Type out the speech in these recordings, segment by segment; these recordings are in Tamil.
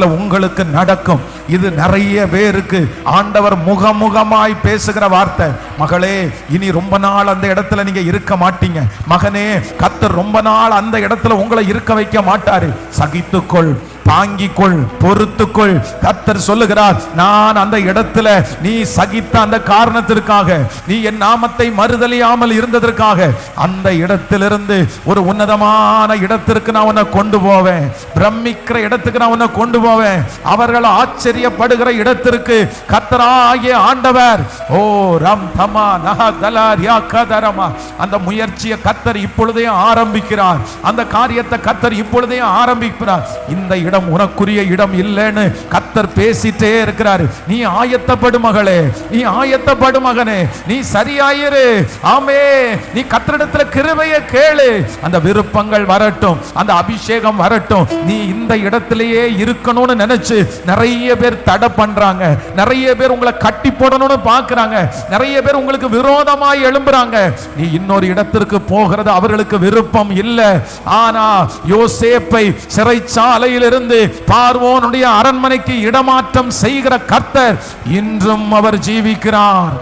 இடத்துல உங்களுக்கு நடக்கும். இது நிறைய பேருக்கு ஆண்டவர் முகமுகமாய் பேசுகிற வார்த்தை. மகளே, இனி ரொம்ப நாள் அந்த இடத்துல நீங்க இருக்க மாட்டீங்க. மகனே, கர்த்தர் ரொம்ப நாள் அந்த இடத்துல உங்களை இருக்க வைக்க மாட்டாரு. சகித்துக்கொள், தாங்கிக்கொள், பொறுத்துக்கொள். கர்த்தர் சொல்லுகிறார், நான் அந்த இடத்துல நீ சகித்த அந்த காரணத்திற்காக, நீ என் நாமத்தை மறுதலியாமல் இருந்ததற்காக, அந்த இடத்திலிருந்து ஒரு உன்னதமான இடத்திற்கு நான் உன்னை கொண்டு போவேன். பிரமிக்கிற இடத்துக்கு நான் உன்னை கொண்டு போவேன். அவர்கள் ஆச்சரியப்படுகிற இடத்திற்கு கர்த்தராகிய ஆண்டவர் ஓ ரம் தமா நஹதலாரியா கதரமா அந்த முயற்சியை கர்த்தர் இப்பொழுதே ஆரம்பிக்கிறார். அந்த காரியத்தை கர்த்தர் இப்பொழுதே ஆரம்பிக்கிறார். இந்த இடம் உனக்குரிய இடம் இல்லைன்னு கர்த்தர் பேசிட்டே இருக்கிறாரு. நீ ஆயத்தப்படு மகளே, நீ ஆயத்தப்படு மகனே, நீ சரியாயிரு. ஆமே, நீ கர்த்தரிடத்துல கிருபையை கேளு. அந்த விருப்பங்கள் வரட்டும், அந்த அபிஷேகம் வரட்டும். நீ இந்த இடத்திலேயே இருக்கணும்னு நினைச்சு நிறைய பேர் தடை பண்றாங்க. நிறைய பேர் உங்களை கட்டி போடணும்னு பாக்குறாங்க. நிறைய பேர் உங்களுக்கு விரோதமாய் எழும்புறாங்க. நீ இன்னொரு இடத்திற்கு போகிறது அவர்களுக்கு விருப்பம் இல்லை. ஆனா யோசேப்பை சிறைச்சாலையில் இருந்து பார்வோனுடைய அரண்மனைக்கு இடமாற்றம் செய்கிற கர்த்தர் இன்றும் அவர் ஜீவிக்கிறார்,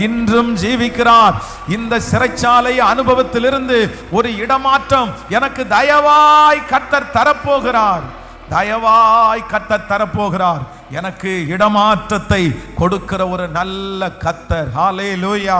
இன்றும் ஜீவிக்கிறார். இந்த சிறைச்சாலை அனுபவத்திலிருந்து ஒரு இடமாற்றம் எனக்கு தயவாய் கர்த்தர் தரப்போகிறார். தயவாய் கர்த்தர் தரப்போகிறார். எனக்கு இடமாற்றத்தை கொடுக்கிற ஒரு நல்ல கர்த்தர். ஹல்லேலூயா.